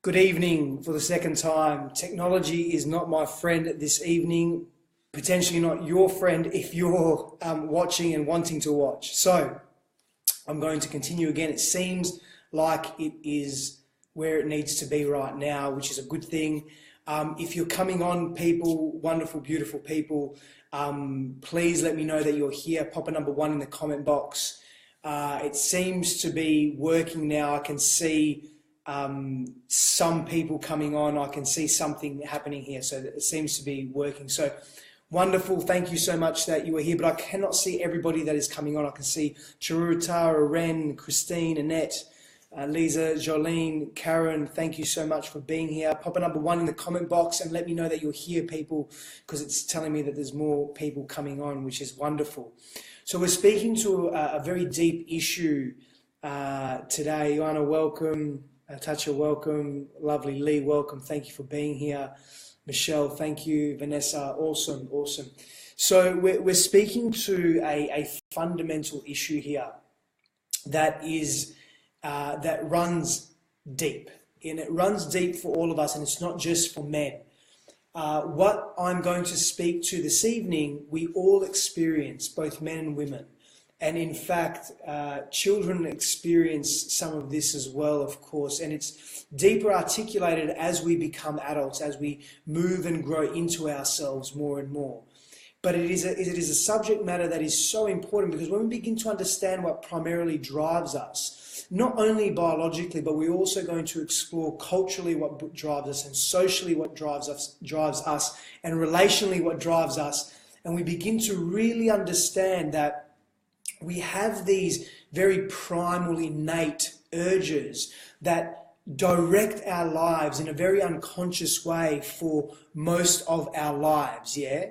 Good evening for the second time. Technology is not my friend this evening, potentially not your friend if you're watching and wanting to watch. So I'm going to continue again. It seems like it is where it needs to be right now, which is a good thing. If you're coming on, people, wonderful, beautiful people, please let me know that you're here. Pop a number 1 in the comment box. It seems to be working now. I can see some people coming on. I can see something happening here, so it seems to be working. So wonderful. Thank you so much that you are here, but I cannot see everybody that is coming on. I can see Charutara, Ren, Christine, Annette, Lisa, Jolene, Karen. Thank you so much for being here. Pop a number 1 in the comment box and let me know that you're here, people, because it's telling me that there's more people coming on, which is wonderful. So we're speaking to a very deep issue today. Joanna, welcome. Tacha, welcome. Lovely. Lee, welcome. Thank you for being here. Michelle, thank you. Vanessa, awesome, awesome. So we're speaking to a fundamental issue here that is that runs deep, and it runs deep for all of us, and it's not just for men. What I'm going to speak to this evening, we all experience, both men and women. And in fact, children experience some of this as well, of course, and it's deeper articulated as we become adults, as we move and grow into ourselves more and more. But it is a subject matter that is so important, because when we begin to understand what primarily drives us, not only biologically, but we're also going to explore culturally what drives us, and socially what drives us, and relationally what drives us, and we begin to really understand that we have these very primal, innate urges that direct our lives in a very unconscious way for most of our lives, yeah?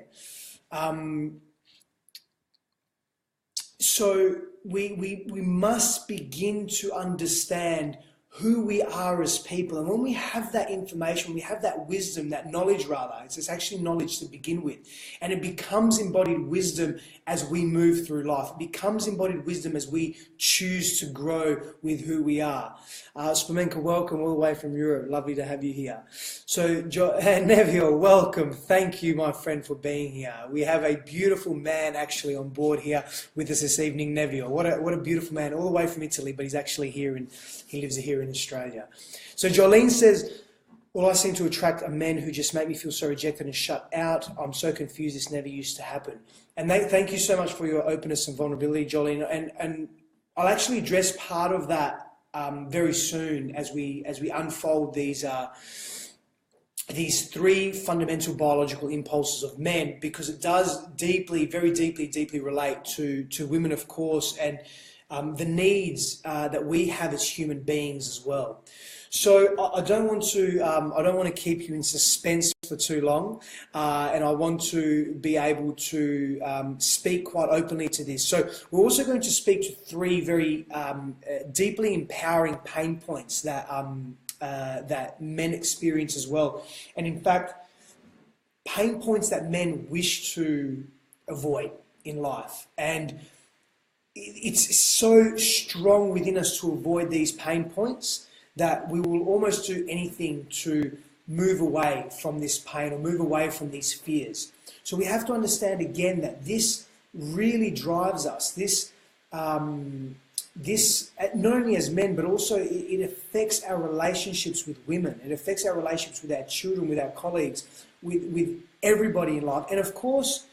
So we must begin to understand who we are as people. And when we have that information, we have that wisdom, that knowledge rather, it's actually knowledge to begin with. And it becomes embodied wisdom as we move through life. It becomes embodied wisdom as we choose to grow with who we are. Spomenka, welcome all the way from Europe. Lovely to have you here. So Neville, welcome. Thank you, my friend, for being here. We have a beautiful man actually on board here with us this evening, Neville. What a beautiful man, all the way from Italy, but he's actually here, and he lives here in Australia. So Jolene says, "All I seem to attract are men who just make me feel so rejected and shut out. I'm so confused. This never used to happen." And thank you so much for your openness and vulnerability, Jolene. And I'll actually address part of that very soon as we unfold these 3 fundamental biological impulses of men, because it does very deeply relate to women, of course, and the needs that we have as human beings as well. So I don't want to keep you in suspense for too long, and I want to be able to speak quite openly to this. So we're also going to speak to 3 very deeply empowering pain points that that men experience as well, and in fact, pain points that men wish to avoid in life. And it's so strong within us to avoid these pain points that we will almost do anything to move away from this pain or move away from these fears. So we have to understand again that this really drives us. This not only as men, but also it affects our relationships with women. It affects our relationships with our children, with our colleagues, with everybody in life. And of course,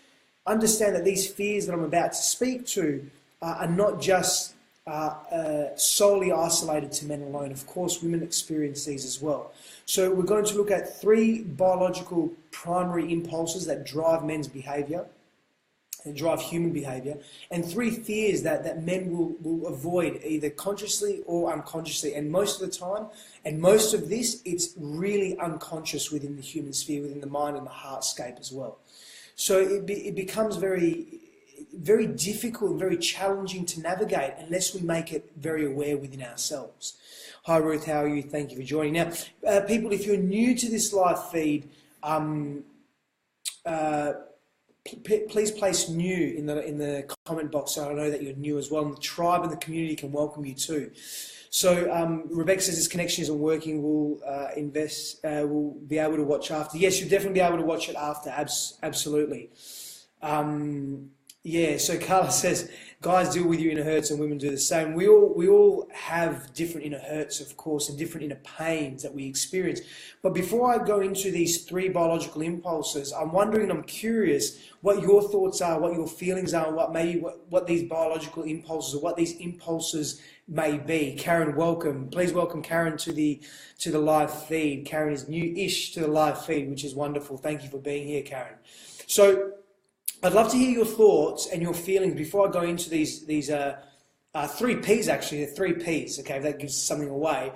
understand that these fears that I'm about to speak to are not just solely isolated to men alone. Of course, women experience these as well. So we're going to look at 3 biological primary impulses that drive men's behaviour, and drive human behaviour, and 3 fears that men will avoid either consciously or unconsciously. And most of the time, and most of this, it's really unconscious within the human sphere, within the mind and the heartscape as well. So it becomes very difficult and very challenging to navigate unless we make it very aware within ourselves. Hi Ruth, how are you? Thank you for joining. Now, people, if you're new to this live feed, please place new in the comment box so I know that you're new as well, and the tribe and the community can welcome you too. So Rebecca says this connection isn't working. We'll we'll be able to watch after. Yes, you'll definitely be able to watch it after. Absolutely. Yeah. So Carla says, guys deal with your inner hurts and women do the same. We all have different inner hurts, of course, and different inner pains that we experience. But before I go into these 3 biological impulses, I'm wondering, I'm curious what your thoughts are, what your feelings are, what these biological impulses or what these impulses may be. Karen, welcome. Please welcome Karen to the live feed. Karen is new-ish to the live feed, which is wonderful. Thank you for being here, Karen. So I'd love to hear your thoughts and your feelings before I go into these 3 P's, actually. They're 3 P's, okay, if that gives something away.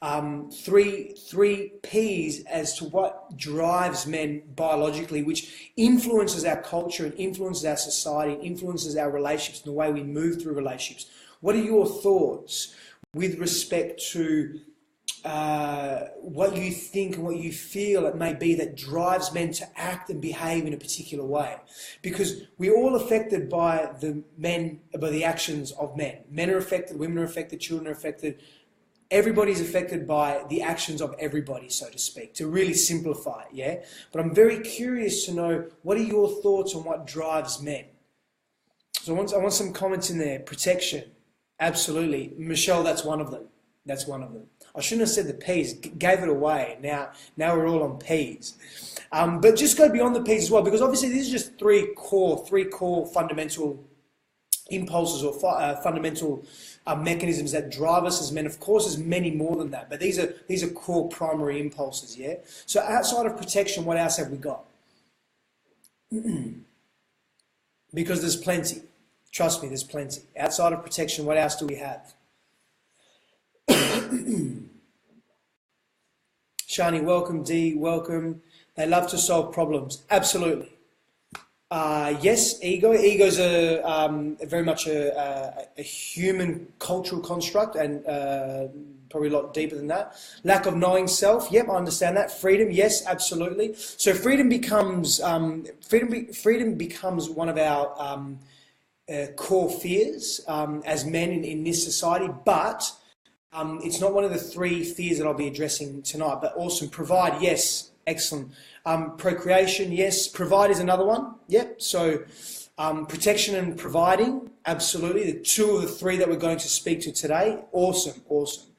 3 P's as to what drives men biologically, which influences our culture and influences our society, and influences our relationships and the way we move through relationships. What are your thoughts with respect to what you think and what you feel it may be that drives men to act and behave in a particular way? Because we're all affected by the actions of men. Men are affected, women are affected, children are affected. Everybody's affected by the actions of everybody, so to speak, to really simplify it, yeah? But I'm very curious to know, what are your thoughts on what drives men? So I want some comments in there. Protection, absolutely. Michelle, that's one of them. That's one of them. I shouldn't have said the P's, gave it away. Now we're all on P's. But just go beyond the P's as well, because obviously these are just three core fundamental impulses or fundamental mechanisms that drive us as men. Of course, there's many more than that, but these are core primary impulses, yeah? So outside of protection, what else have we got? Because there's plenty. Trust me, there's plenty. Outside of protection, what else do we have? Shani, welcome. Dee, welcome. They love to solve problems. Absolutely. Yes, ego. Ego's very much a human cultural construct, and probably a lot deeper than that. Lack of knowing self. Yep, I understand that. Freedom. Yes, absolutely. So freedom becomes freedom becomes one of our core fears as men in this society, but it's not one of the 3 fears that I'll be addressing tonight. But awesome. Provide. Yes, excellent. Procreation, yes. Provide is another one. Yep. So protection and providing, absolutely. The 2 of the 3 that we're going to speak to today. Awesome, awesome.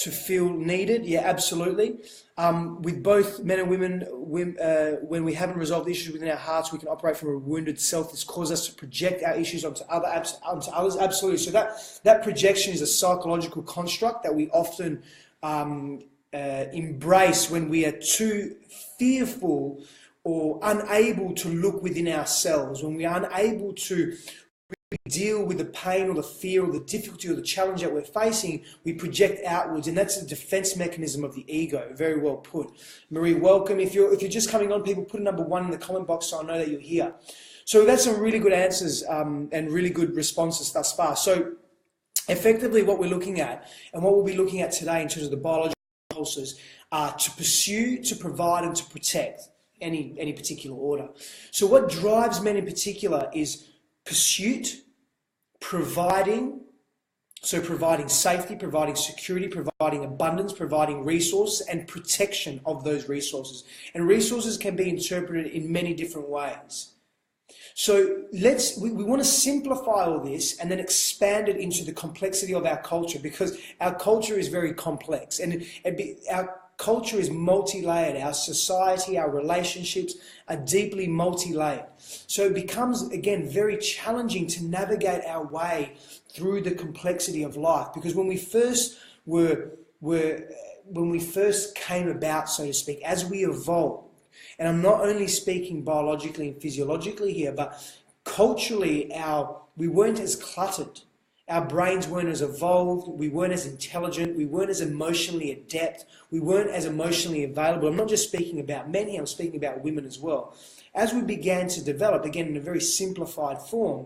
To feel needed, yeah, absolutely. With both men and women, when we haven't resolved issues within our hearts, we can operate from a wounded self. This causes us to project our issues onto others, absolutely. So that projection is a psychological construct that we often embrace when we are too fearful or unable to look within ourselves, when we are unable to deal with the pain or the fear or the difficulty or the challenge that we're facing, we project outwards, and that's a defense mechanism of the ego. Very well put. Marie, welcome. If you're just coming on, people, put a number 1 in the comment box so I know that you're here. So that's some really good answers and really good responses thus far. So effectively what we're looking at, and what we'll be looking at today in terms of the biological impulses, are to pursue, to provide, and to protect, any particular order. So what drives men in particular is pursuit, providing, so providing safety, providing security, providing abundance, providing resources, and protection of those resources. And resources can be interpreted in many different ways. So we want to simplify all this and then expand it into the complexity of our culture, because our culture is very complex, and our culture is multi-layered. Our society, our relationships are deeply multi-layered. So it becomes, again, very challenging to navigate our way through the complexity of life, because when we first came about, so to speak, as we evolved, and I'm not only speaking biologically and physiologically here, but culturally, we weren't as cluttered. Our brains weren't as evolved, we weren't as intelligent, we weren't as emotionally adept, we weren't as emotionally available. I'm not just speaking about men here, I'm speaking about women as well. As we began to develop, again in a very simplified form,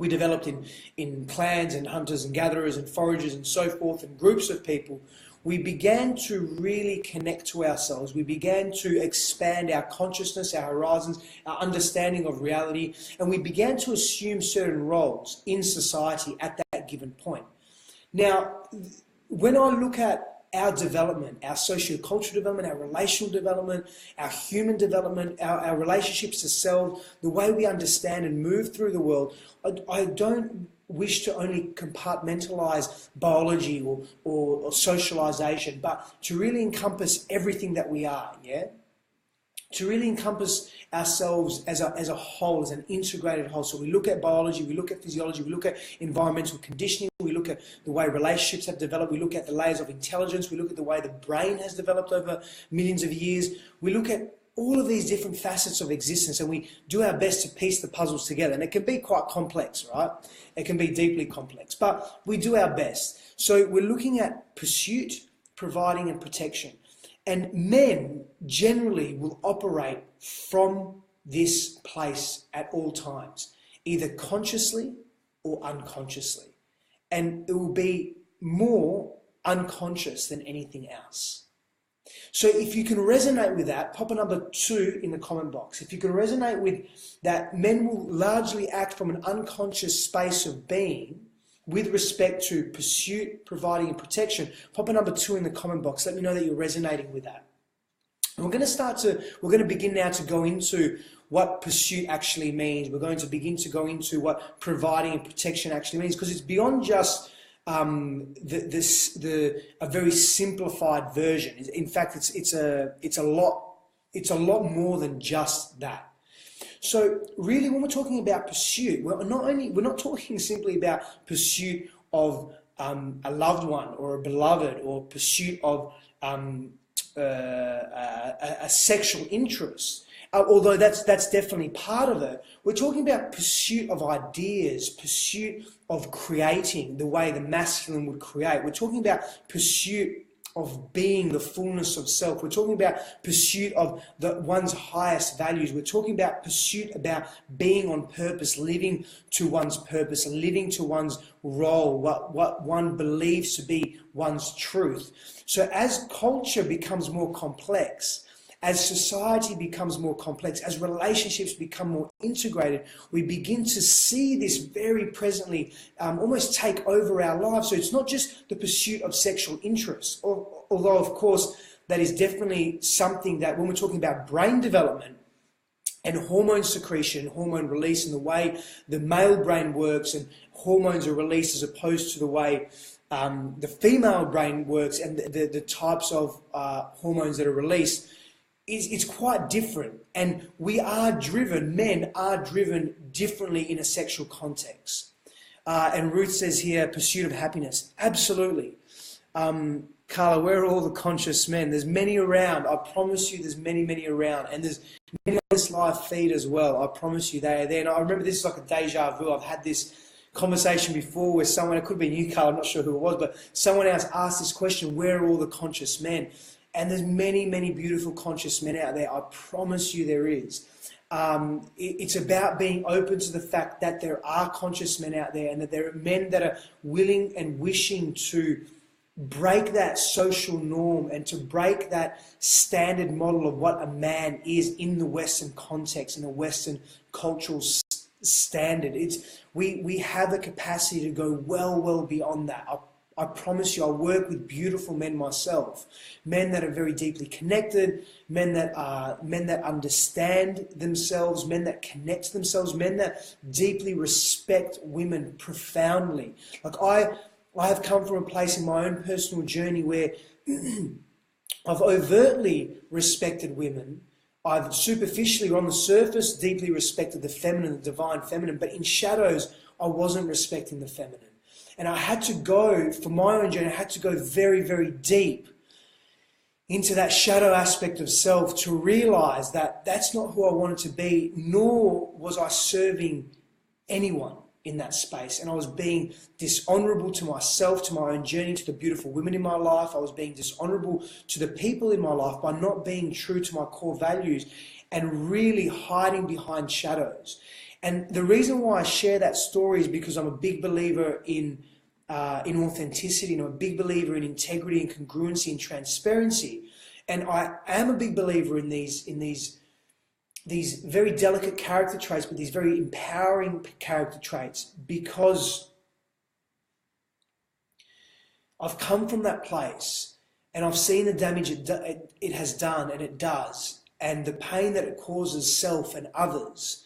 We developed in clans and hunters and gatherers and foragers and so forth, and groups of people. We began to really connect to ourselves. We began to expand our consciousness, our horizons, our understanding of reality, and we began to assume certain roles in society at that given point. Now, when I look at our development, our socio-cultural development, our relational development, our human development, our relationships to self, the way we understand and move through the world, I don't wish to only compartmentalize biology or socialization, but to really encompass everything that we are, yeah? To really encompass ourselves as a whole, as an integrated whole. So we look at biology, we look at physiology, we look at environmental conditioning, we look at the way relationships have developed, we look at the layers of intelligence, we look at the way the brain has developed over millions of years. We look at all of these different facets of existence, and we do our best to piece the puzzles together. And it can be quite complex, right? It can be deeply complex, but we do our best. So we're looking at pursuit, providing, and protection. And men generally will operate from this place at all times, either consciously or unconsciously. And it will be more unconscious than anything else. So if you can resonate with that, pop a number 2 in the comment box. If you can resonate with that, men will largely act from an unconscious space of being with respect to pursuit, providing, and protection. Pop a number 2 in the comment box. Let me know that you're resonating with that. And we're going to begin now to go into what pursuit actually means. We're going to begin to go into what providing and protection actually means, because it's beyond just a very simplified version. In fact, it's a lot more than just that. So really, when we're talking about pursuit, we're not talking simply about pursuit of a loved one or a beloved, or pursuit of a sexual interest. Although that's definitely part of it. We're talking about pursuit of ideas, pursuit of creating the way the masculine would create. We're talking about pursuit of being the fullness of self. We're talking about pursuit of one's highest values. We're talking about pursuit about being on purpose, living to one's purpose, and living to one's role, what one believes to be one's truth. So as culture becomes more complex, as society becomes more complex, as relationships become more integrated, we begin to see this very presently almost take over our lives. So it's not just the pursuit of sexual interest, although of course that is definitely something that when we're talking about brain development and hormone secretion, hormone release, and the way the male brain works and hormones are released as opposed to the way the female brain works, and the types of hormones that are released, it's quite different. And men are driven differently in a sexual context. And Ruth says here, pursuit of happiness. Absolutely. Carla, where are all the conscious men? There's many around. I promise you there's many around. And there's many on this live feed as well. I promise you they are there. And I remember this is like a deja vu. I've had this conversation before where someone, it could be you, Carla, I'm not sure who it was, but someone else asked this question, where are all the conscious men? And there's many beautiful conscious men out there. I promise you there is. It's about being open to the fact that there are conscious men out there, and that there are men that are willing and wishing to break that social norm and to break that standard model of what a man is in the Western context, in the Western cultural standard. We have a capacity to go well beyond that. I promise you, I work with beautiful men myself, men that are very deeply connected, men that understand themselves, men that connect to themselves, men that deeply respect women profoundly. Like I have come from a place in my own personal journey where I've overtly respected women. I've superficially, or on the surface, deeply respected the feminine, the divine feminine, but in shadows, I wasn't respecting the feminine. And I had to go, for my own journey, I had to go very deep into that shadow aspect of self to realize that that's not who I wanted to be, nor was I serving anyone in that space. And I was being dishonorable to myself, to my own journey, to the beautiful women in my life. I was being dishonorable to the people in my life by not being true to my core values and really hiding behind shadows. And the reason why I share that story is because I'm a big believer in authenticity, and I'm a big believer in integrity and congruency and transparency. And I am a big believer in these very delicate character traits, but these very empowering character traits, because I've come from that place and I've seen the damage it has done, and it does, and the pain that it causes self and others.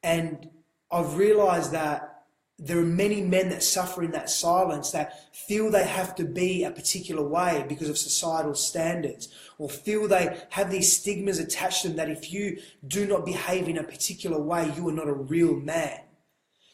And I've realized that there are many men that suffer in that silence, that feel they have to be a particular way because of societal standards, or feel they have these stigmas attached to them that if you do not behave in a particular way, you are not a real man.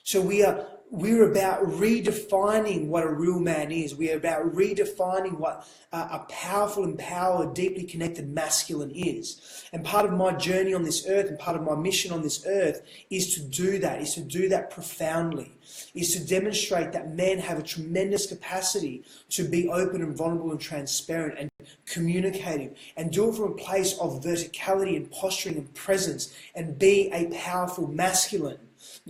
So we're about redefining what a real man is. We're about redefining what a powerful, empowered, deeply connected masculine is. And part of my journey on this earth and part of my mission on this earth is to do that profoundly, is to demonstrate that men have a tremendous capacity to be open and vulnerable and transparent and communicative, and do it from a place of verticality and posturing and presence, and be a powerful masculine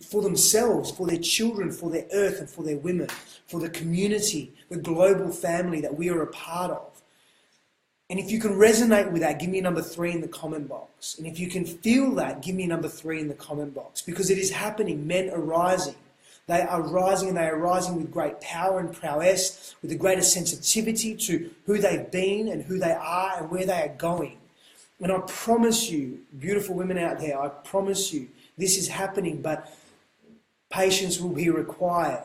for themselves, for their children, for their earth, and for their women, for the community, the global family that we are a part of. And if you can resonate with that, give me a number 3 in the comment box. And if you can feel that, give me a number 3 in the comment box, because it is happening. Men are rising. They are rising, and they are rising with great power and prowess, with the greatest sensitivity to who they've been and who they are and where they are going. And I promise you, beautiful women out there, I promise you, this is happening, but patience will be required.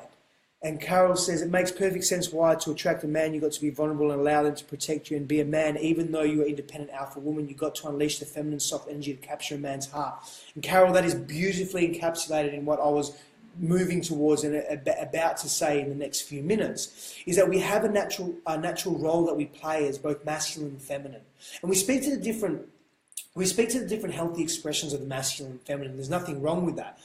And Carol says, it makes perfect sense why to attract a man, you've got to be vulnerable and allow them to protect you and be a man. Even though you are independent alpha woman, you've got to unleash the feminine soft energy to capture a man's heart. And Carol, that is beautifully encapsulated in what I was moving towards and about to say in the next few minutes, is that we have a natural role that we play as both masculine and feminine. And we speak to the different healthy expressions of the masculine and feminine. There's nothing wrong with that.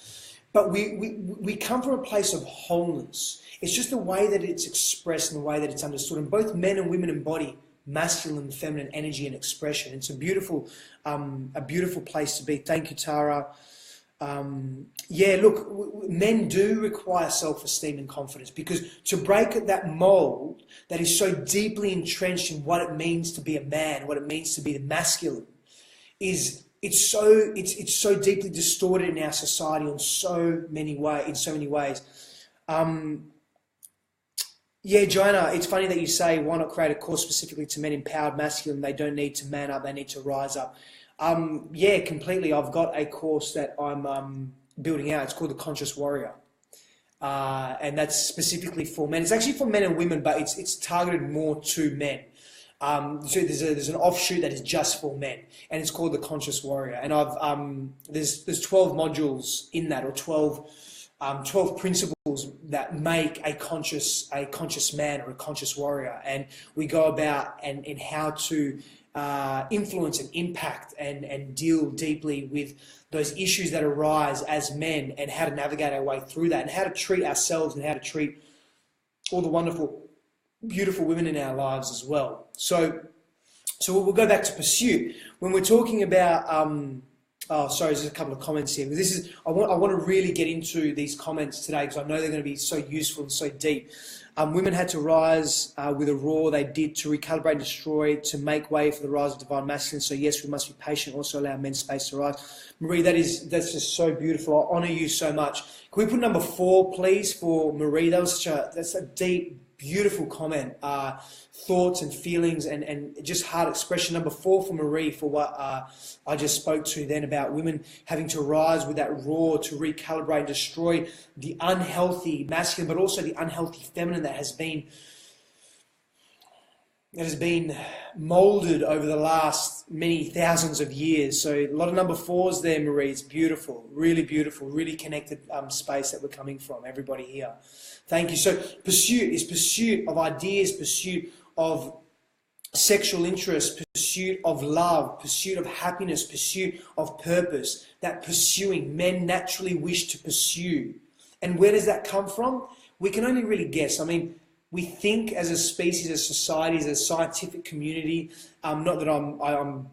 But we come from a place of wholeness. It's just the way that it's expressed and the way that it's understood. And both men and women embody masculine and feminine energy and expression. It's a beautiful place to be. Thank you, Tara. Yeah, look, men do require self-esteem and confidence, because to break that mold that is so deeply entrenched in what it means to be a man, what it means to be the masculine, it's so deeply distorted in our society in so many ways. Yeah, Joanna, it's funny that you say, why not create a course specifically to men empowered masculine? They don't need to man up, they need to rise up. Yeah, completely. I've got a course that I'm building out. It's called The Conscious Warrior. And that's specifically for men. It's actually for men and women, but it's targeted more to men. So there's an offshoot that is just for men, and it's called The Conscious Warrior. And there's 12 modules in that, or 12 principles that make a conscious man or a conscious warrior. And we go about and how to influence and impact and deal deeply with those issues that arise as men, and how to navigate our way through that, and how to treat ourselves and how to treat all the wonderful, beautiful women in our lives as well. So we'll go back to pursuit. When we're talking about, oh, sorry, there's a couple of comments here. I want to really get into these comments today, because I know they're going to be so useful and so deep. Women had to rise with a roar. They did, to recalibrate and destroy, to make way for the rise of divine masculine. So yes, we must be patient, also allow men's space to rise. Marie, that's just so beautiful. I honour you so much. Can we put number 4, please, for Marie? That's a deep, beautiful comment, thoughts and feelings and just heart expression. Number 4 for Marie, for what I just spoke to then, about women having to rise with that roar to recalibrate and destroy the unhealthy masculine, but also the unhealthy feminine that has been molded over the last many thousands of years. So a lot of number 4s there, Marie. It's beautiful, really connected space that we're coming from, everybody here. Thank you. So pursuit is pursuit of ideas, pursuit of sexual interest, pursuit of love, pursuit of happiness, pursuit of purpose. That pursuing, men naturally wish to pursue. And where does that come from? We can only really guess. I mean, we think as a species, as societies, as a scientific community, not that I'm a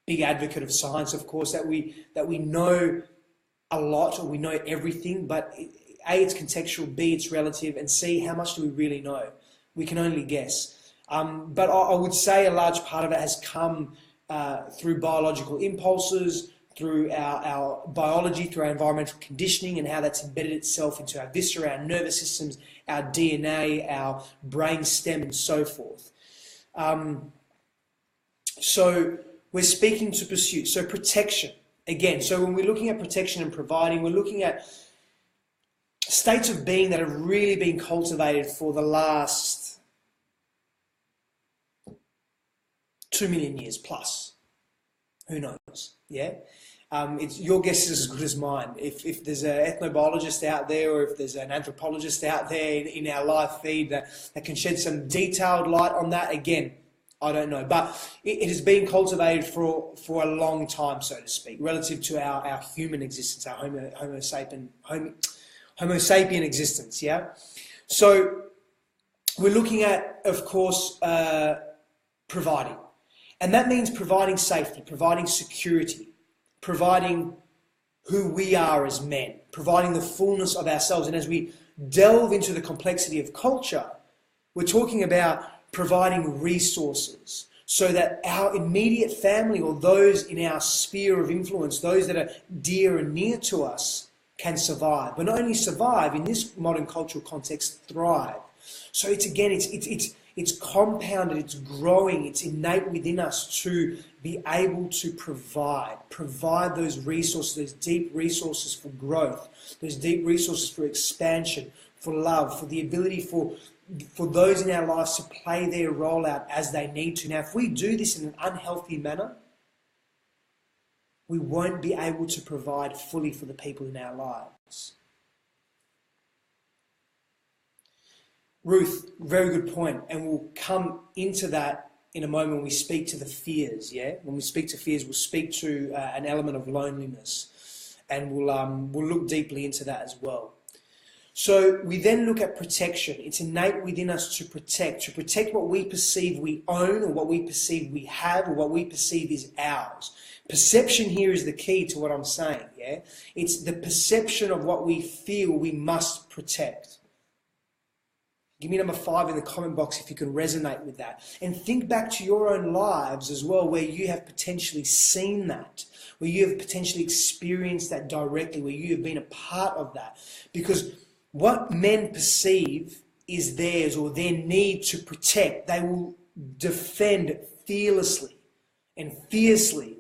big advocate of science, of course, that we know a lot or we know everything, but A, it's contextual, B, it's relative, and C, how much do we really know? We can only guess. But I would say a large part of it has come through biological impulses, through our biology, through our environmental conditioning, and how that's embedded itself into our viscera, our nervous systems, our DNA, our brain stem, and so forth. So we're speaking to pursuit. So protection, again, so when we're looking at protection and providing, we're looking at states of being that have really been cultivated for the last 2 million years plus. Who knows? Yeah. It's your guess is as good as mine. If there's an ethnobiologist out there, or if there's an anthropologist out there in our live feed that can shed some detailed light on that, again, I don't know. But it has been cultivated for a long time, so to speak, relative to our human existence, our Homo sapien existence. Yeah. So we're looking at, of course, providing. And that means providing safety, providing security, providing who we are as men, providing the fullness of ourselves. And as we delve into the complexity of culture, we're talking about providing resources so that our immediate family or those in our sphere of influence, those that are dear and near to us, can survive. But not only survive, in this modern cultural context, thrive. So it's compounded, it's growing, it's innate within us to be able to provide those resources, those deep resources for growth, those deep resources for expansion, for love, for the ability for those in our lives to play their role out as they need to. Now, if we do this in an unhealthy manner, we won't be able to provide fully for the people in our lives. Ruth, very good point, and we'll come into that in a moment when we speak to the fears, yeah? When we speak to fears, we'll speak to an element of loneliness, and we'll look deeply into that as well. So we then look at protection. It's innate within us to protect what we perceive we own, or what we perceive we have, or what we perceive is ours. Perception here is the key to what I'm saying, yeah? It's the perception of what we feel we must protect. Give me number 5 in the comment box if you can resonate with that. And think back to your own lives as well, where you have potentially seen that, where you have potentially experienced that directly, where you have been a part of that. Because what men perceive is theirs, or their need to protect, they will defend fearlessly and fiercely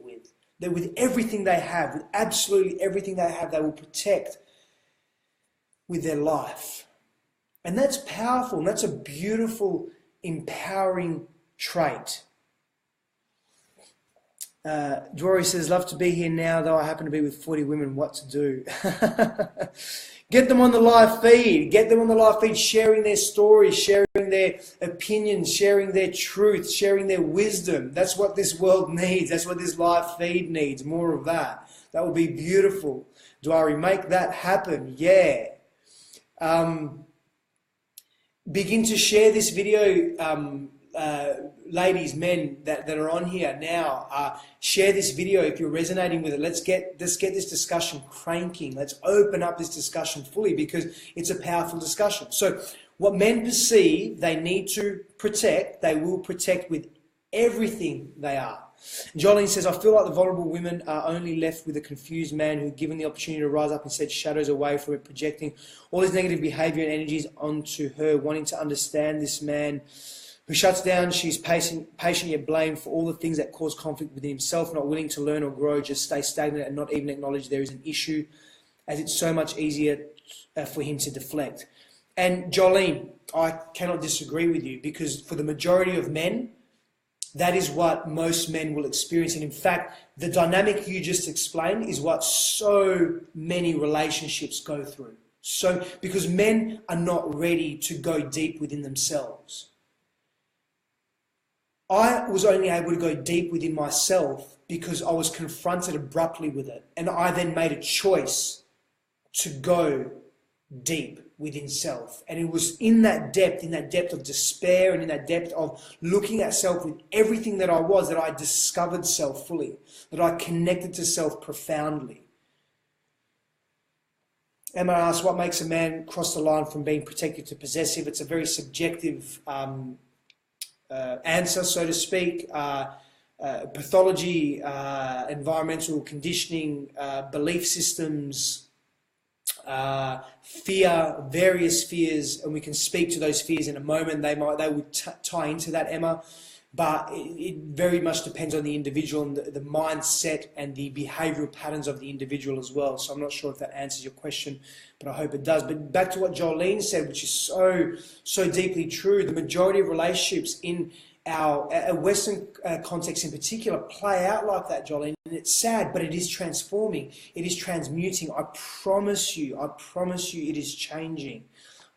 with everything they have, with absolutely everything they have, they will protect with their life. And that's powerful, and that's a beautiful, empowering trait. Dory says, love to be here now, though I happen to be with 40 women. What to do? Get them on the live feed. Get them on the live feed, sharing their stories, sharing their opinions, sharing their truth, sharing their wisdom. That's what this world needs. That's what this live feed needs. More of that. That would be beautiful. Dory, make that happen. Yeah. Begin to share this video, ladies, men that are on here now. Share this video if you're resonating with it. Let's get this discussion cranking. Let's open up this discussion fully, because it's a powerful discussion. So what men perceive they need to protect, they will protect with everything they are. Jolene says, I feel like the vulnerable women are only left with a confused man who, given the opportunity to rise up and set shadows away from it, projecting all his negative behaviour and energies onto her, wanting to understand this man who shuts down. She's patient yet blamed for all the things that cause conflict within himself, not willing to learn or grow, just stay stagnant and not even acknowledge there is an issue, as it's so much easier for him to deflect. And Jolene, I cannot disagree with you, because for the majority of men, that is what most men will experience. And in fact, the dynamic you just explained is what so many relationships go through. So, because men are not ready to go deep within themselves. I was only able to go deep within myself because I was confronted abruptly with it. And I then made a choice to go deep within self. And it was in that depth of despair, and in that depth of looking at self with everything that I was, that I discovered self fully, that I connected to self profoundly. Emma asks, what makes a man cross the line from being protective to possessive? It's a very subjective answer, so to speak. Pathology, environmental conditioning, belief systems, fear, various fears, and we can speak to those fears in a moment. They would tie into that, Emma, but it very much depends on the individual and the mindset and the behavioural patterns of the individual as well. So I'm not sure if that answers your question, but I hope it does. But back to what Jolene said, which is so deeply true. The majority of relationships in our Western context in particular play out like that, Jolene, and it's sad, but it is transforming. It is transmuting. I promise you, it is changing.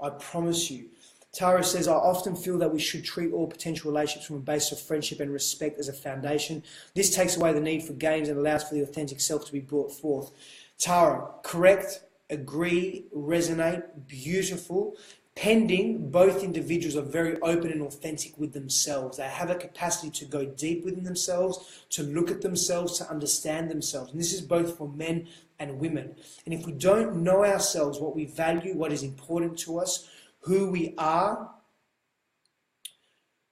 I promise you. Tara says, I often feel that we should treat all potential relationships from a base of friendship and respect as a foundation. This takes away the need for games and allows for the authentic self to be brought forth. Tara, correct, agree, resonate, beautiful. Pending, both individuals are very open and authentic with themselves. They have a capacity to go deep within themselves, to look at themselves, to understand themselves. And this is both for men and women. And if we don't know ourselves, what we value, what is important to us, who we are,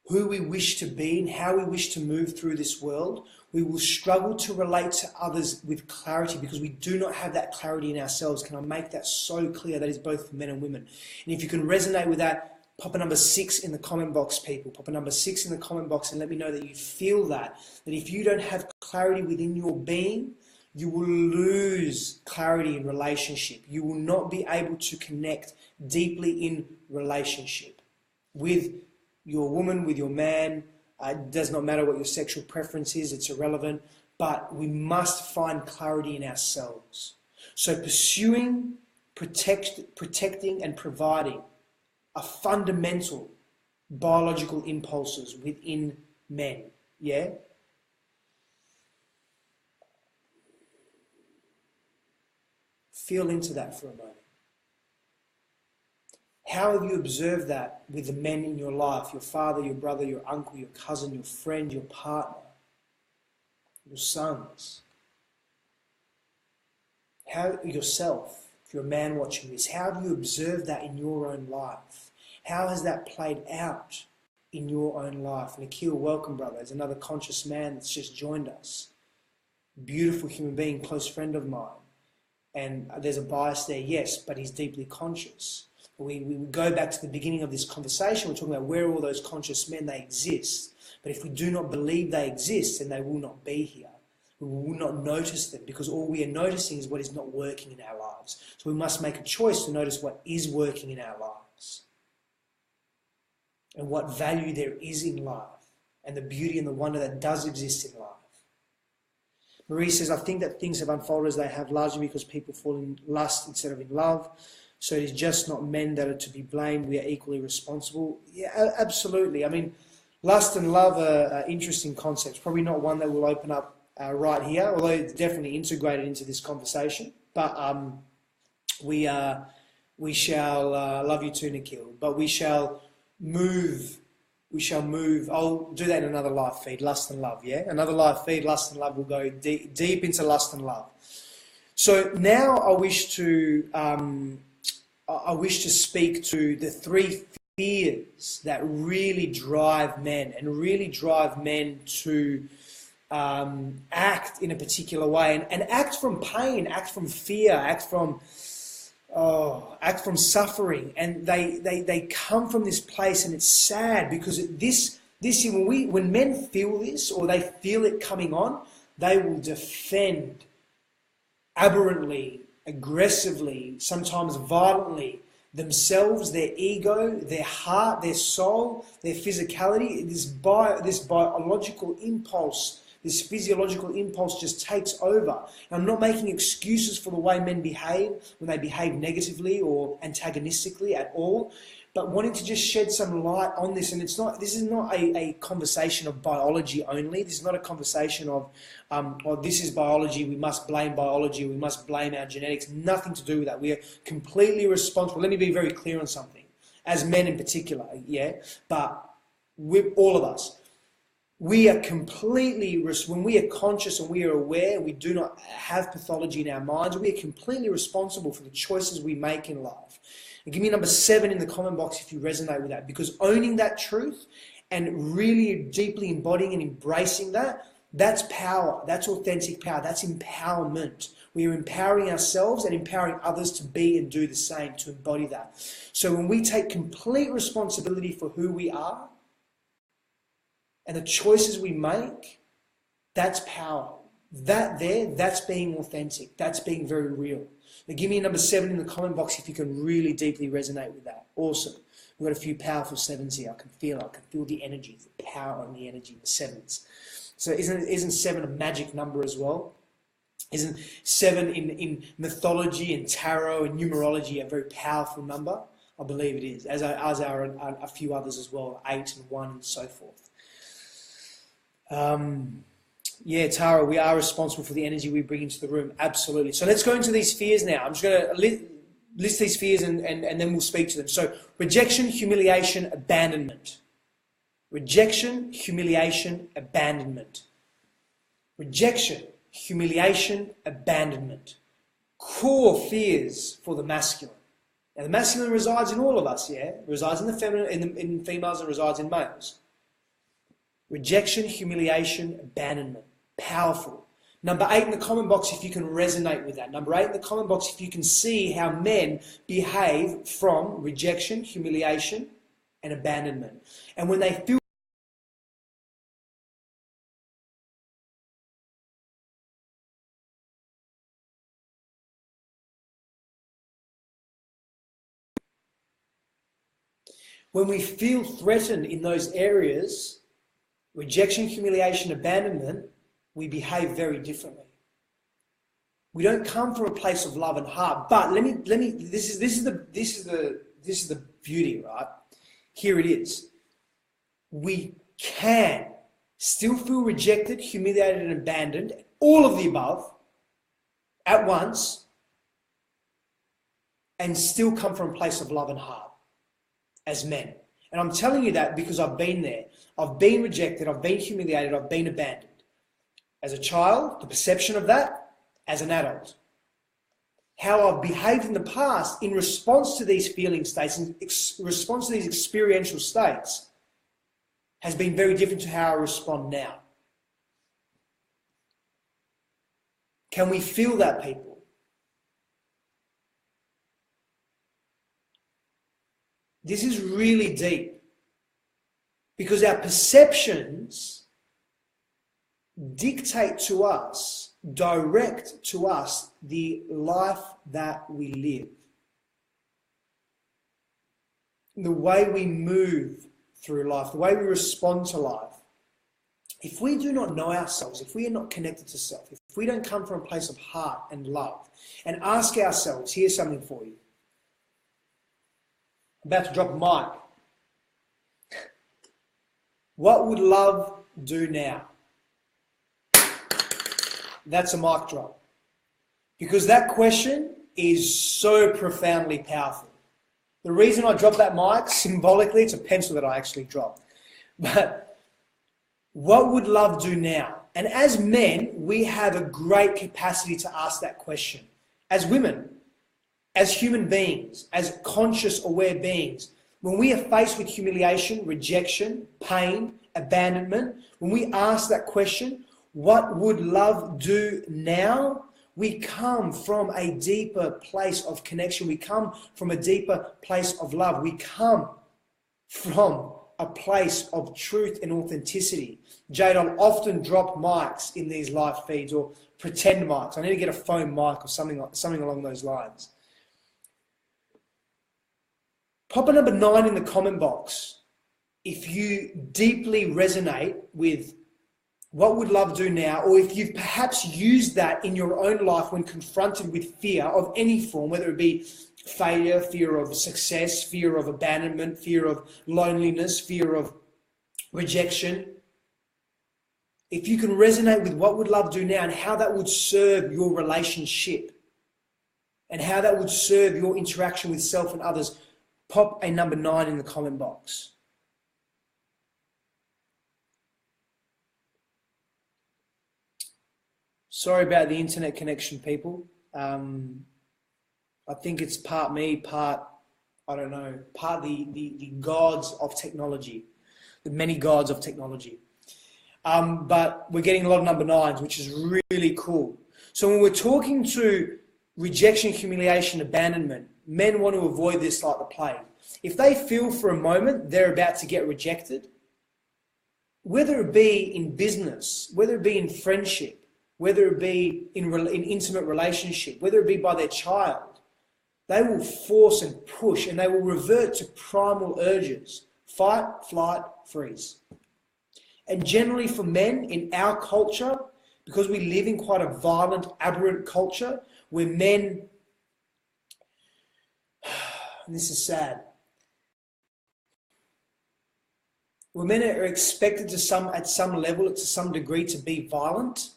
who we wish to be, and how we wish to move through this world, we will struggle to relate to others with clarity because we do not have that clarity in ourselves. Can I make that so clear? That is both for men and women. And if you can resonate with that, pop a number 6 in the comment box, people. Pop a number 6 in the comment box and let me know that you feel that if you don't have clarity within your being, you will lose clarity in relationship. You will not be able to connect deeply in relationship with your woman, with your man. It does not matter what your sexual preference is, it's irrelevant, but we must find clarity in ourselves. So pursuing, protecting and providing are fundamental biological impulses within men, yeah? Feel into that for a moment. How have you observed that with the men in your life, your father, your brother, your uncle, your cousin, your friend, your partner, your sons? How yourself, if you're a man watching this, how have you observed that in your own life? How has that played out in your own life? Nikhil, welcome, brother. There's another conscious man that's just joined us. Beautiful human being, close friend of mine. And there's a bias there, yes, but he's deeply conscious. We go back to the beginning of this conversation. We're talking about where all those conscious men, they exist. But if we do not believe they exist, then they will not be here. We will not notice them because all we are noticing is what is not working in our lives. So we must make a choice to notice what is working in our lives and what value there is in life and the beauty and the wonder that does exist in life. Marie says, I think that things have unfolded as they have largely because people fall in lust instead of in love. So it is just not men that are to be blamed. We are equally responsible. Yeah, absolutely. I mean, lust and love are interesting concepts. Probably not one that will open up right here, although it's definitely integrated into this conversation. But we shall love you too, Nikhil. But we shall move. We shall move. I'll do that in another live feed, lust and love. Yeah, another live feed, lust and love. Will go deep into lust and love. So now I wish to speak to the 3 fears that really drive men and really drive men to act in a particular way and act from pain, act from fear, act from suffering, and they come from this place, and it's sad because when men feel this or they feel it coming on, they will defend aberrantly, aggressively, sometimes violently, themselves, their ego, their heart, their soul, their physicality. This biological impulse, this physiological impulse just takes over. And I'm not making excuses for the way men behave when they behave negatively or antagonistically at all, but wanting to just shed some light on this. And this is not a conversation of biology only. This is not a conversation of, this is biology, we must blame biology, we must blame our genetics. Nothing to do with that. We are completely responsible. Let me be very clear on something. As men in particular, yeah, but with all of us, we are completely, when we are conscious and we are aware, we do not have pathology in our minds, we are completely responsible for the choices we make in life. And give me number 7 in the comment box if you resonate with that, because owning that truth and really deeply embodying and embracing that, that's power, that's authentic power, that's empowerment. We are empowering ourselves and empowering others to be and do the same, to embody that. So when we take complete responsibility for who we are and the choices we make, that's power. That's being authentic. That's being very real. Now give me a number 7 in the comment box if you can really deeply resonate with that. Awesome. We've got a few powerful 7s here. I can feel the energy, the power and the energy, the 7s. So isn't 7 a magic number as well? Isn't 7 in mythology and tarot and numerology a very powerful number? I believe it is, as are a few others as well, 8 and 1 and so forth. Yeah, Tara, we are responsible for the energy we bring into the room. Absolutely. So let's go into these fears now. I'm just going to list these fears and then we'll speak to them. So rejection, humiliation, abandonment. Rejection, humiliation, abandonment. Rejection, humiliation, abandonment. Core fears for the masculine. Now the masculine resides in all of us, yeah? It resides in the feminine, in females, and resides in males. Rejection, humiliation, abandonment. Powerful. Number 8 in the comment box if you can resonate with that. Number 8 in the comment box if you can see how men behave from rejection, humiliation, and abandonment. And when they feel when we feel threatened in those areas, rejection, humiliation, abandonment, we behave very differently. We don't come from a place of love and heart. But this is the beauty, right? Here it is. We can still feel rejected, humiliated, and abandoned, all of the above, at once, and still come from a place of love and heart as men. And I'm telling you that because I've been there. I've been rejected, I've been humiliated, I've been abandoned. As a child, the perception of that, as an adult. How I've behaved in the past in response to these feeling states, in response to these experiential states, has been very different to how I respond now. Can we feel that, people? This is really deep. Because our perceptions dictate to us, direct to us, the life that we live. The way we move through life, the way we respond to life. If we do not know ourselves, if we are not connected to self, if we don't come from a place of heart and love, and ask ourselves, here's something for you. I'm about to drop a mic. What would love do now? That's a mic drop. Because that question is so profoundly powerful. The reason I dropped that mic, symbolically, it's a pencil that I actually dropped. But what would love do now? And as men, we have a great capacity to ask that question. As women, as human beings, as conscious, aware beings, when we are faced with humiliation, rejection, pain, abandonment, when we ask that question, what would love do now? We come from a deeper place of connection. We come from a deeper place of love. We come from a place of truth and authenticity. Jade, I'll often drop mics in these live feeds or pretend mics. I need to get a foam mic or something along those lines. Pop a number 9 in the comment box if you deeply resonate with what would love do now, or if you've perhaps used that in your own life when confronted with fear of any form, whether it be failure, fear of success, fear of abandonment, fear of loneliness, fear of rejection. If you can resonate with what would love do now and how that would serve your relationship and how that would serve your interaction with self and others, pop a number 9 in the comment box. Sorry about the internet connection, people. I think it's part me, part, I don't know, part the gods of technology, the many gods of technology. But we're getting a lot of number 9s, which is really cool. So when we're talking to rejection, humiliation, abandonment, men want to avoid this like the plague. If they feel for a moment they're about to get rejected, whether it be in business, whether it be in friendship, whether it be in intimate relationship, whether it be by their child, they will force and push, and they will revert to primal urges: fight, flight, freeze. And generally for men in our culture, because we live in quite a violent, aberrant culture, where men, and this is sad, where men are expected to at some level, to some degree, to be violent,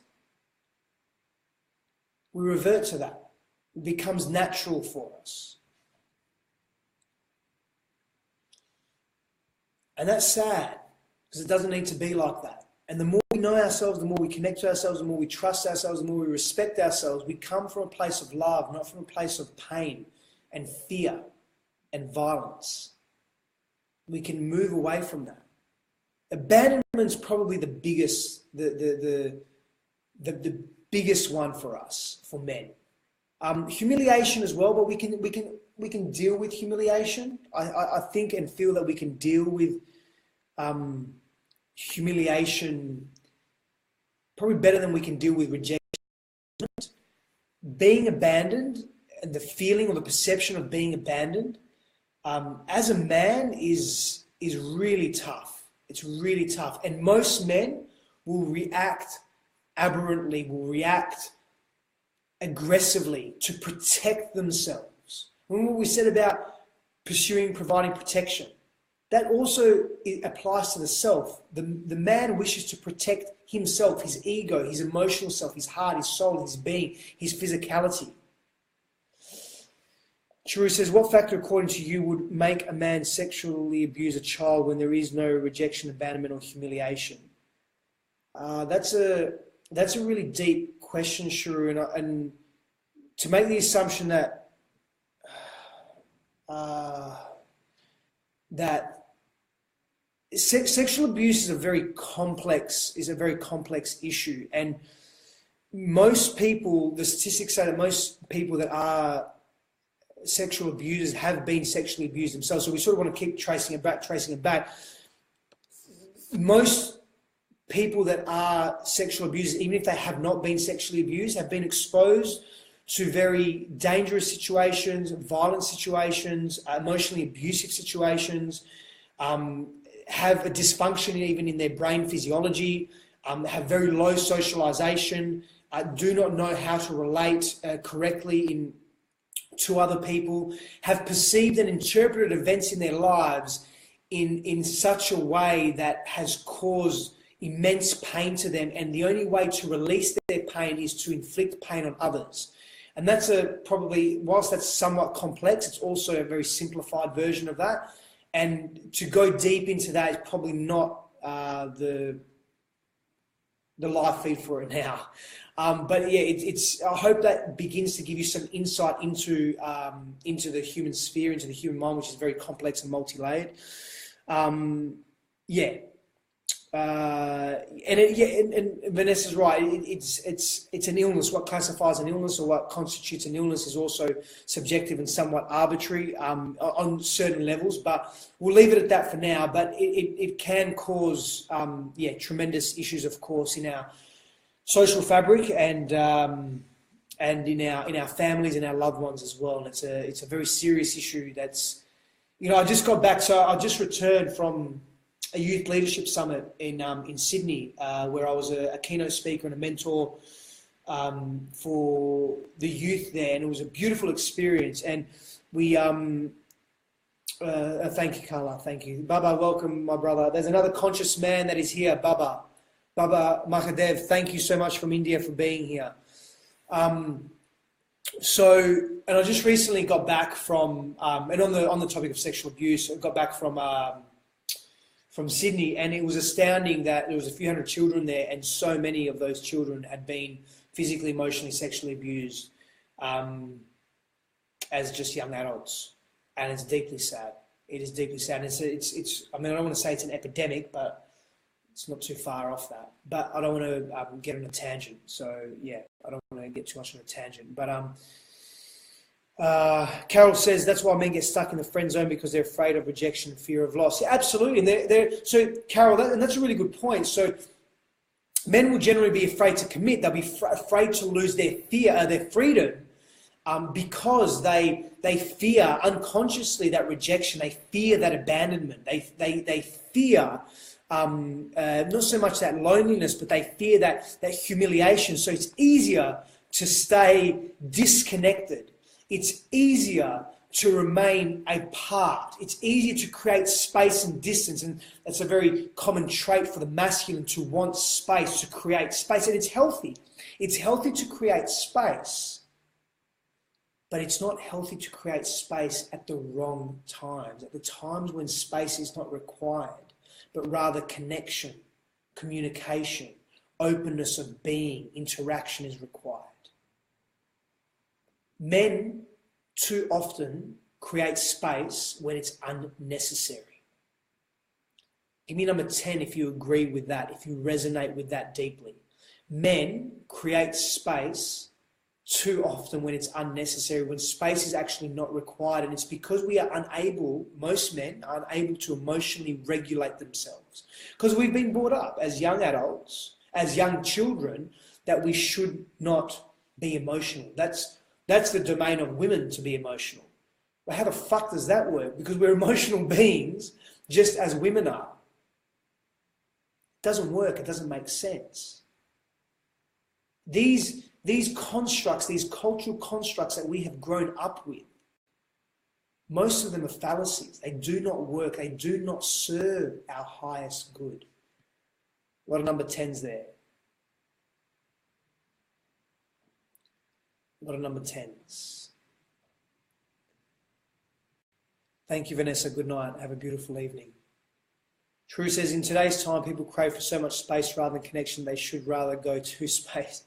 we revert to that. It becomes natural for us. And that's sad, because it doesn't need to be like that. And the more we know ourselves, the more we connect to ourselves, the more we trust ourselves, the more we respect ourselves, we come from a place of love, not from a place of pain and fear and violence. We can move away from that. Abandonment's probably the biggest, the biggest one for us, for men. Humiliation as well, but we can deal with humiliation. I think and feel that we can deal with humiliation probably better than we can deal with rejection. Being abandoned and the feeling or the perception of being abandoned as a man is really tough. It's really tough. And most men will react aberrantly, will react aggressively to protect themselves. Remember what we said about providing protection? That also applies to the self. The man wishes to protect himself, his ego, his emotional self, his heart, his soul, his being, his physicality. Churu says, what factor, according to you, would make a man sexually abuse a child when there is no rejection, abandonment, or humiliation? That's a really deep question, Churu, and to make the assumption that sexual abuse is a very complex issue, and most people, the statistics say that most people that are sexual abusers have been sexually abused themselves. So we sort of want to keep tracing it back. Most people that are sexual abusers, even if they have not been sexually abused, have been exposed to very dangerous situations, violent situations, emotionally abusive situations, have a dysfunction even in their brain physiology, have very low socialization, do not know how to relate correctly to other people, have perceived and interpreted events in their lives in such a way that has caused immense pain to them, and the only way to release their pain is to inflict pain on others. And that's probably, whilst that's somewhat complex, it's also a very simplified version of that. And to go deep into that is probably not the live feed for it now. But yeah, I hope that begins to give you some insight into the human sphere, into the human mind, which is very complex and multi-layered. And Vanessa's right. It's an illness. What classifies an illness or what constitutes an illness is also subjective and somewhat arbitrary on certain levels. But we'll leave it at that for now. But it can cause tremendous issues, of course, in our social fabric and in our families and our loved ones as well. And it's a very serious issue. That's, I just returned from a youth leadership summit in Sydney, where I was a keynote speaker and a mentor for the youth there, and it was a beautiful experience. And we thank you, Carla, thank you, Baba. Welcome, my brother. There's another conscious man that is here, Baba Mahadev. Thank you so much from India for being here. And I just recently got back from and on the topic of sexual abuse, I got back from Sydney, and it was astounding that there was a few hundred children there, and so many of those children had been physically, emotionally, sexually abused as just young adults, and it's deeply sad. It is deeply sad. It's. I mean, I don't want to say it's an epidemic, but it's not too far off that. But I don't want to get on a tangent. So yeah, I don't want to get too much on a tangent. But Carol says that's why men get stuck in the friend zone, because they're afraid of rejection and fear of loss. Yeah, absolutely. And so Carol, and that's a really good point. So men will generally be afraid to commit. They'll be afraid to lose their freedom, because they fear unconsciously that rejection. They fear that abandonment. They fear not so much that loneliness, but they fear that humiliation. So it's easier to stay disconnected. It's easier to remain apart. It's easier to create space and distance, and that's a very common trait for the masculine, to want space, to create space, and it's healthy. It's healthy to create space, but it's not healthy to create space at the wrong times, at the times when space is not required, but rather connection, communication, openness of being, interaction is required. Men too often create space when it's unnecessary. Give me number 10 if you agree with that, if you resonate with that deeply. Men create space too often when it's unnecessary, when space is actually not required. And it's because we are unable, most men are unable to emotionally regulate themselves. Because we've been brought up as young adults, as young children, that we should not be emotional. That's the domain of women, to be emotional. But how the fuck does that work? Because we're emotional beings just as women are. It doesn't work. It doesn't make sense. These constructs, these cultural constructs that we have grown up with, most of them are fallacies. They do not work. They do not serve our highest good. A lot of number 10s there. A lot of number 10s. Thank you, Vanessa. Good night. Have a beautiful evening. True says, in today's time, people crave for so much space rather than connection. They should rather go to space.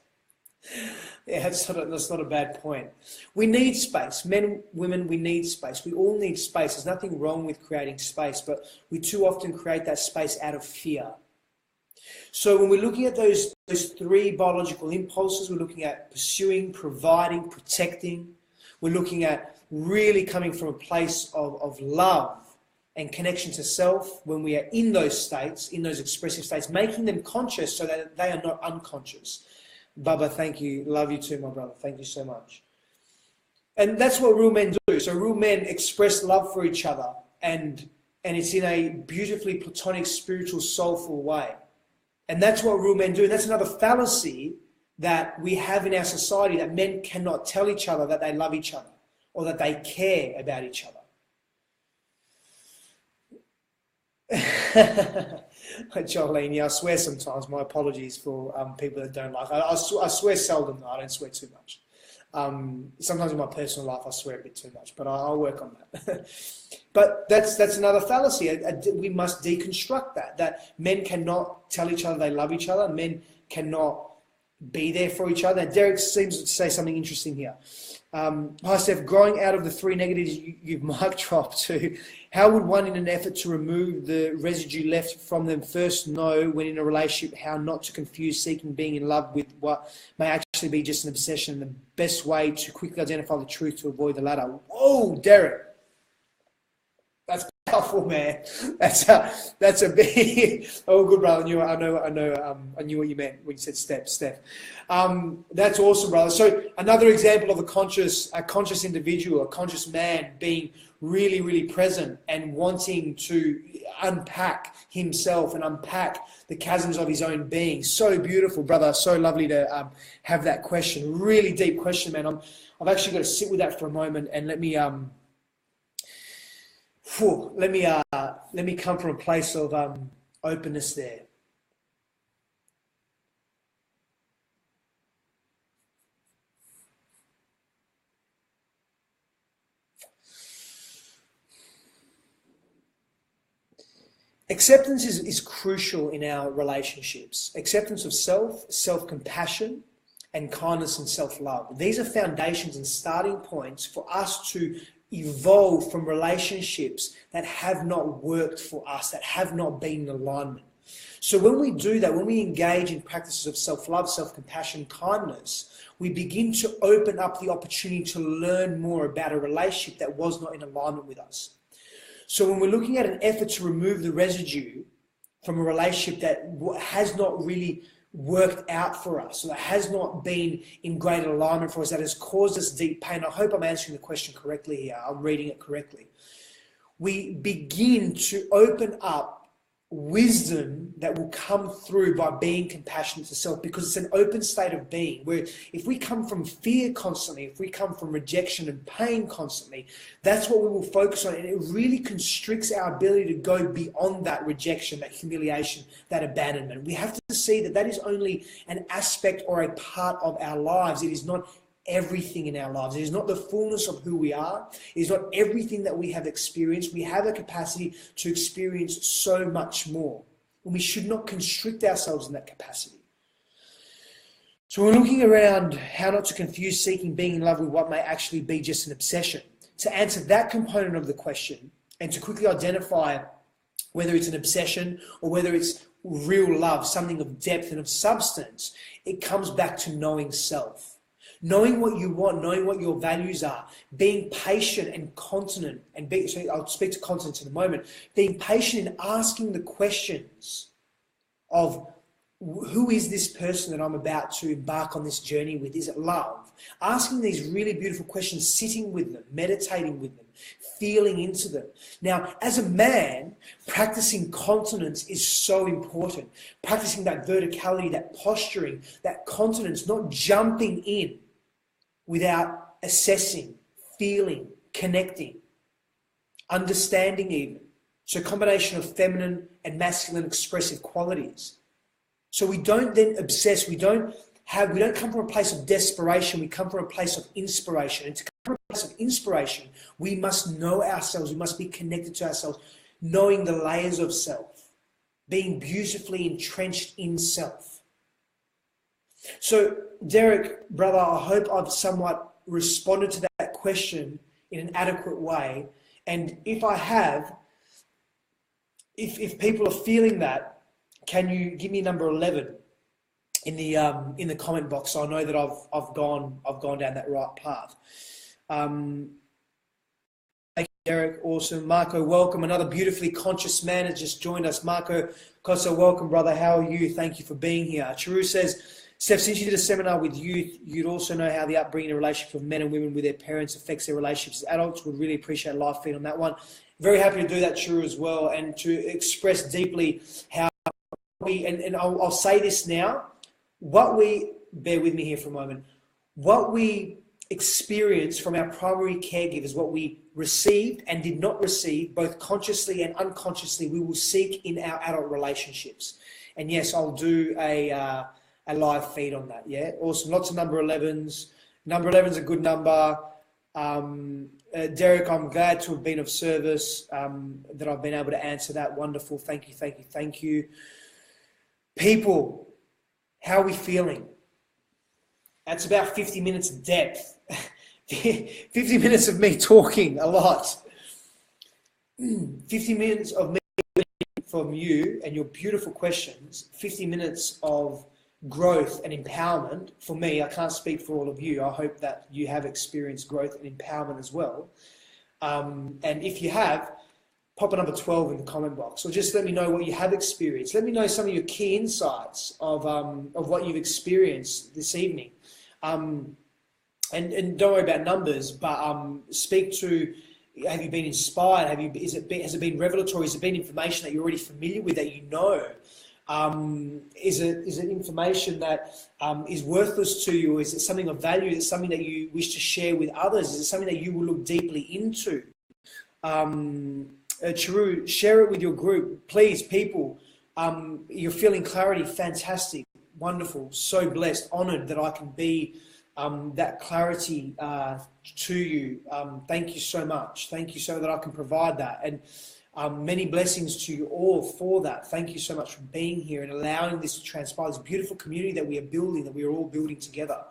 Yeah, that's not a bad point. We need space. Men, women, we need space. We all need space. There's nothing wrong with creating space, but we too often create that space out of fear. So when we're looking at those three biological impulses, we're looking at pursuing, providing, protecting. We're looking at really coming from a place of love and connection to self when we are in those states, in those expressive states, making them conscious so that they are not unconscious. Baba, thank you. Love you too, my brother. Thank you so much. And that's what real men do. So real men express love for each other, and it's in a beautifully platonic, spiritual, soulful way. And that's what real men do. And that's another fallacy that we have in our society, that men cannot tell each other that they love each other or that they care about each other. Jolene, yeah, I swear sometimes. My apologies for people that don't like. I swear seldom. I don't swear too much. Sometimes in my personal life I swear a bit too much, but I'll work on that. But that's another fallacy. We must deconstruct that men cannot tell each other they love each other. Men cannot be there for each other. And Derek seems to say something interesting here. Hi Steph, growing out of the three negatives you've mic dropped to, how would one, in an effort to remove the residue left from them, first know when in a relationship how not to confuse seeking being in love with what may actually be just an obsession, and the best way to quickly identify the truth to avoid the latter? Whoa, Derek. That's powerful, man. That's a big. Oh, good, brother. I knew what you meant when you said Steph. That's awesome, brother. So another example of a conscious individual, a conscious man being really, really present and wanting to unpack himself and unpack the chasms of his own being. So beautiful, brother. So lovely to have that question. Really deep question, man. I've actually got to sit with that for a moment and let me come from a place of openness there. Acceptance is crucial in our relationships. Acceptance of self-compassion, and kindness and self-love. These are foundations and starting points for us to evolve from relationships that have not worked for us, that have not been in alignment. So when we do that, when we engage in practices of self-love, self-compassion, kindness, we begin to open up the opportunity to learn more about a relationship that was not in alignment with us. So when we're looking at an effort to remove the residue from a relationship that has not really worked out for us, or that has not been in great alignment for us, that has caused us deep pain. I hope I'm answering the question correctly here. I'm reading it correctly. We begin to open up wisdom that will come through by being compassionate to self, because it's an open state of being where if we come from fear constantly, if we come from rejection and pain constantly, that's what we will focus on, and it really constricts our ability to go beyond that rejection, that humiliation, that abandonment. We have to see that that is only an aspect or a part of our lives. It is not everything in our lives. It is not the fullness of who we are. It is not everything that we have experienced. We have a capacity to experience so much more, and we should not constrict ourselves in that capacity. So we're looking around how not to confuse seeking being in love with what may actually be just an obsession. To answer that component of the question and to quickly identify whether it's an obsession or whether it's real love, something of depth and of substance, it comes back to knowing self. Knowing what you want, knowing what your values are, being patient and continent, so I'll speak to continence in a moment, being patient in asking the questions of who is this person that I'm about to embark on this journey with? Is it love? Asking these really beautiful questions, sitting with them, meditating with them, feeling into them. Now, as a man, practicing continence is so important. Practicing that verticality, that posturing, that continence, not jumping in without assessing, feeling, connecting, understanding even. So a combination of feminine and masculine expressive qualities. So we don't then obsess, we don't come from a place of desperation, we come from a place of inspiration. And to come from a place of inspiration, we must know ourselves, we must be connected to ourselves, knowing the layers of self, being beautifully entrenched in self. So, Derek, brother, I hope I've somewhat responded to that question in an adequate way. And if I have, if people are feeling that, can you give me number 11 in the comment box, so I know that I've gone down that right path. Thank you, Derek. Awesome. Marco, welcome. Another beautifully conscious man has just joined us. Marco Costa, welcome, brother. How are you? Thank you for being here. Chiru says, Steph, since you did a seminar with youth, you'd also know how the upbringing and relationships of men and women with their parents affects their relationships as adults. Would really appreciate a live feed on that one. Very happy to do that, Chiru, as well, and to express deeply how we, and I'll say this now, bear with me here for a moment, what we experience from our primary caregivers, what we received and did not receive, both consciously and unconsciously, we will seek in our adult relationships. And yes, I'll do a live feed on that. Yeah, awesome. Lots of number 11s. Number 11's a good number. Derek, I'm glad to have been of service, that I've been able to answer that. Wonderful. Thank you, thank you, thank you. People, how are we feeling? That's about 50 minutes of depth. 50 minutes of me talking a lot. 50 minutes of me from you and your beautiful questions. 50 minutes of growth and empowerment. For me, I can't speak for all of you. I hope that you have experienced growth and empowerment as well. And if you have, pop a number 12 in the comment box, or just let me know what you have experienced. Let me know some of your key insights of what you've experienced this evening. And don't worry about numbers, but speak to, have you been inspired? Has it been revelatory? Has it been information that you're already familiar with, that you know? Is it information that is worthless to you? Is it something of value? Is it something that you wish to share with others? Is it something that you will look deeply into? Chiru, share it with your group. Please, people, you're feeling clarity. Fantastic. Wonderful. So blessed. Honored that I can be that clarity to you. Thank you so much. Thank you so that I can provide that. And Many blessings to you all for that. Thank you so much for being here and allowing this to transpire, this beautiful community that we are building, that we are all building together.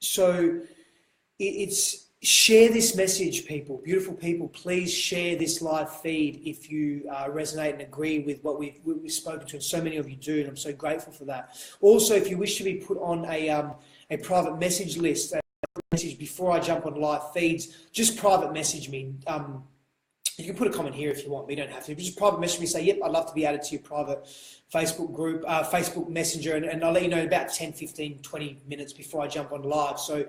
So it's share this message, people, beautiful people. Please share this live feed if you resonate and agree with what we've spoken to, and so many of you do, and I'm so grateful for that. Also, if you wish to be put on a private message list, message before I jump on live feeds, just private message me. You can put a comment here if you want, but you don't have to. Just private message me, say, yep, I'd love to be added to your private Facebook group, Facebook Messenger, and I'll let you know about 10, 15, 20 minutes before I jump on live. So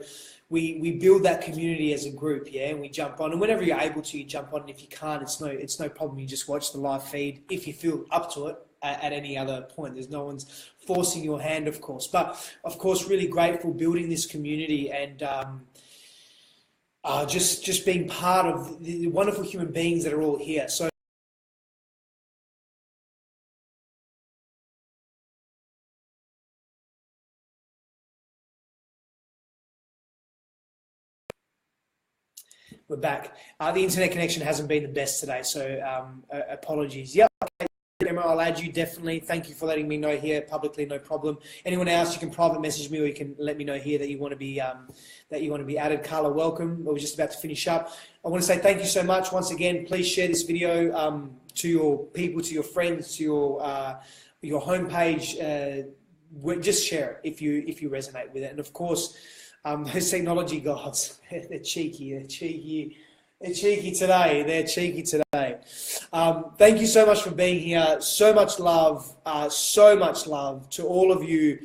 we build that community as a group, yeah, and we jump on. And whenever you're able to, you jump on. And if you can't, it's no problem. You just watch the live feed if you feel up to it at any other point. There's no one's forcing your hand, of course. But, of course, really grateful building this community and just being part of the wonderful human beings that are all here. So we're back. The internet connection hasn't been the best today, so apologies. Yep. Emma, I'll add you definitely. Thank you for letting me know here publicly. No problem. Anyone else, you can private message me, or you can let me know here that you want to be added. Carla, welcome. We're just about to finish up. I want to say thank you so much once again. Please share this video to your people, to your friends, to your homepage. Just share it if you resonate with it. And of course, those technology gods, they're cheeky. They're cheeky today. Thank you so much for being here. So much love to all of you.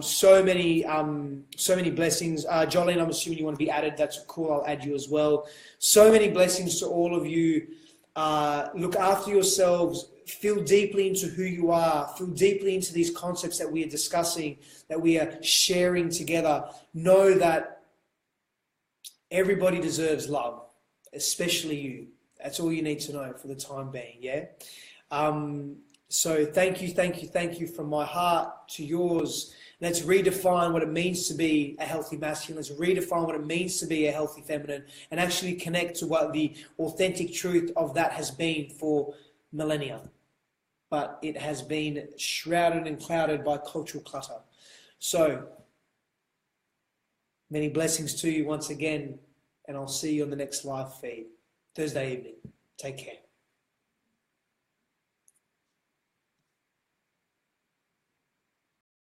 So many blessings. Jolene, I'm assuming you want to be added. That's cool. I'll add you as well. So many blessings to all of you. Look after yourselves. Feel deeply into who you are. Feel deeply into these concepts that we are discussing, that we are sharing together. Know that everybody deserves love, especially you. That's all you need to know for the time being, yeah? So thank you from my heart to yours. Let's redefine what it means to be a healthy masculine. Let's redefine what it means to be a healthy feminine and actually connect to what the authentic truth of that has been for millennia. But it has been shrouded and clouded by cultural clutter. So many blessings to you once again, and I'll see you on the next live feed, Thursday evening. Take care.